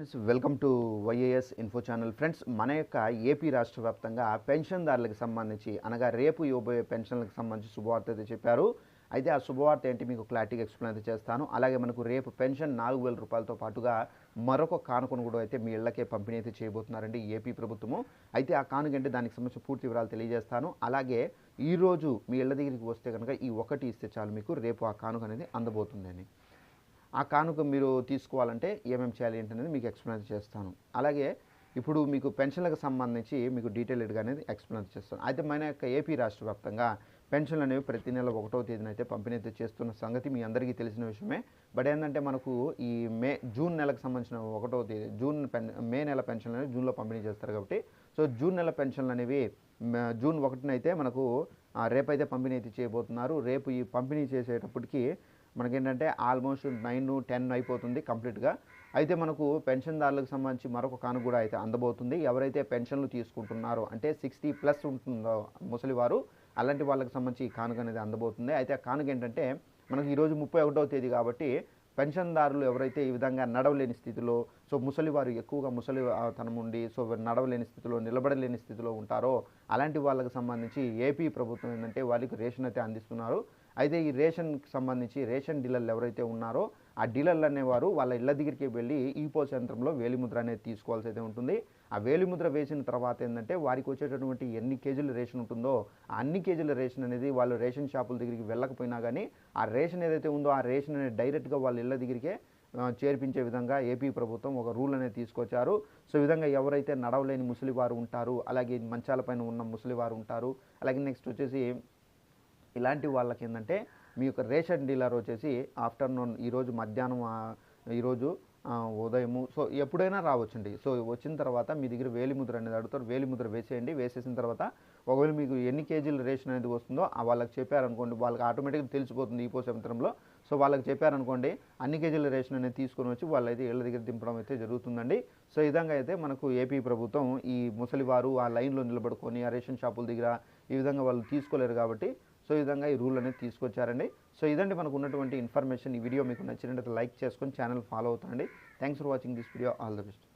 Friends welcome to YAS info channel. Friends మన యొక్క AP రాష్ట్ర వ్యాప్తంగా పెన్షన్దారులకు సంబంధించి అనగా రేపు ఇవ్వబోయే పెన్షన్లకు సంబంధించి శుభవార్త అయితే చెప్పారు. అయితే ఆ శుభవార్త ఏంటి మీకు క్లారిటీగా ఎక్స్ప్లెయిన్ అయితే చేస్తాను. అలాగే మనకు రేపు పెన్షన్ 4,000 రూపాయలతో పాటుగా మరొక కానుకను కూడా అయితే మీ ఇళ్ళకే పంపిణీ అయితే చేయబోతున్నారండి ఏపీ ప్రభుత్వము. అయితే ఆ కానుక అంటే దానికి సంబంధించిన పూర్తి వివరాలు తెలియజేస్తాను. అలాగే ఈరోజు మీ ఇళ్ళ దగ్గరికి వస్తే కనుక ఈ ఒకటి ఇస్తే చాలు మీకు రేపు ఆ కానుక అనేది అందబోతుందని. ఆ కానుక మీరు తీసుకోవాలంటే ఏమేమి చేయాలి ఏంటనేది మీకు ఎక్స్ప్లెయిన్ చేస్తాను. అలాగే ఇప్పుడు మీకు పెన్షన్లకు సంబంధించి మీకు డీటెయిల్డ్గా అనేది ఎక్స్ప్లెయిన్ చేస్తాను. అయితే మన యొక్క ఏపీ రాష్ట్ర వ్యాప్తంగా పెన్షన్లు అనేవి ప్రతి నెల 1వ తేదీన అయితే పంపిణీ అయితే చేస్తున్న సంగతి మీ అందరికీ తెలిసిన విషయమే. బట్ ఏంటంటే మనకు ఈ జూన్ నెలకు సంబంధించిన 1వ తేదీ మే నెల పెన్షన్లు అనేవి జూన్లో పంపిణీ చేస్తారు కాబట్టి జూన్ నెల పెన్షన్లు అనేవి జూన్ 1న అయితే మనకు రేపైతే పంపిణీ అయితే చేయబోతున్నారు. రేపు ఈ పంపిణీ చేసేటప్పటికి మనకేంటంటే ఆల్మోస్ట్ 9-10 అయిపోతుంది కంప్లీట్గా. అయితే మనకు పెన్షన్దారులకు సంబంధించి మరొక కానుక కూడా అయితే అందబోతుంది. ఎవరైతే పెన్షన్లు తీసుకుంటున్నారో అంటే 60+ ఉంటుందో ముసలివారు, అలాంటి వాళ్ళకి సంబంధించి ఈ కానుక అనేది అందబోతుంది. అయితే ఆ కానుక ఏంటంటే మనకు ఈరోజు 31వ తేదీ కాబట్టి పెన్షన్దారులు ఎవరైతే ఈ విధంగా నడవలేని స్థితిలో ముసలివారు ఎక్కువగా ముసలితనం ఉండి నడవలేని స్థితిలో నిలబడలేని స్థితిలో ఉంటారో అలాంటి వాళ్ళకి సంబంధించి ఏపీ ప్రభుత్వం ఏంటంటే వాళ్ళకి రేషన్ అయితే అందిస్తున్నారు. అయితే ఈ రేషన్కి సంబంధించి రేషన్ డీలర్లు ఎవరైతే ఉన్నారో ఆ డీలర్లు అనేవారు వాళ్ళ ఇళ్ళ దగ్గరికి వెళ్ళి ఈ పోస్ యంత్రంలో వేలిముద్ర అనేది తీసుకోవాల్సి అయితే ఉంటుంది. ఆ వేలిముద్ర వేసిన తర్వాత ఏంటంటే వారికి వచ్చేటటువంటి ఎన్ని కేజీల రేషన్ ఉంటుందో ఆ అన్ని కేజీల రేషన్ అనేది వాళ్ళు రేషన్ షాపుల దగ్గరికి వెళ్ళకపోయినా కానీ ఆ రేషన్ ఏదైతే ఉందో ఆ రేషన్ అనేది డైరెక్ట్గా వాళ్ళ ఇళ్ళ దగ్గరికే చేర్పించే విధంగా ఏపీ ప్రభుత్వం ఒక రూల్ అనేది తీసుకొచ్చారు. ఈ విధంగా ఎవరైతే నడవలేని ముసలివారు ఉంటారు, అలాగే మంచాలపైన ఉన్న ముసలివారు ఉంటారు, అలాగే నెక్స్ట్ వచ్చేసి ఇలాంటి వాళ్ళకి ఏంటంటే మీ యొక్క రేషన్ డీలర్ వచ్చేసి ఆఫ్టర్నూన్ ఈరోజు మధ్యాహ్నం ఈరోజు ఉదయము ఎప్పుడైనా రావచ్చండి. వచ్చిన తర్వాత మీ దగ్గర వేలిముద్ర అనేది అడుగుతారు. వేలిముద్ర వేసేయండి. వేసేసిన తర్వాత ఒకవేళ మీకు ఎన్ని కేజీల రేషన్ అనేది వస్తుందో వాళ్ళకి చెప్పారనుకోండి, వాళ్ళకి ఆటోమేటిక్గా తెలిసిపోతుంది ఈ పోస్ యంత్రంలో. వాళ్ళకి చెప్పారనుకోండి అన్ని కేజీల రేషన్ అనేది తీసుకొని వచ్చి వాళ్ళైతే ఇళ్ళ దగ్గర దింపడం అయితే జరుగుతుందండి. ఈ విధంగా అయితే మనకు ఏపీ ప్రభుత్వం ఈ ముసలివారు ఆ లైన్లో నిలబడుకొని ఆ రేషన్ షాపుల దగ్గర ఈ విధంగా వాళ్ళు తీసుకోలేరు కాబట్టి ఈ విధంగా ఈ రూల్ అనేది తీసుకొచ్చారండి. ఇదండి మనకు ఉన్నటువంటి ఇన్ఫర్మేషన్. ఈ వీడియో మీకు నచ్చినట్లయితే లైక్ చేసుకొని ఛానల్ ఫాలో అవుతానండి. Thanks for watching this video. All the best.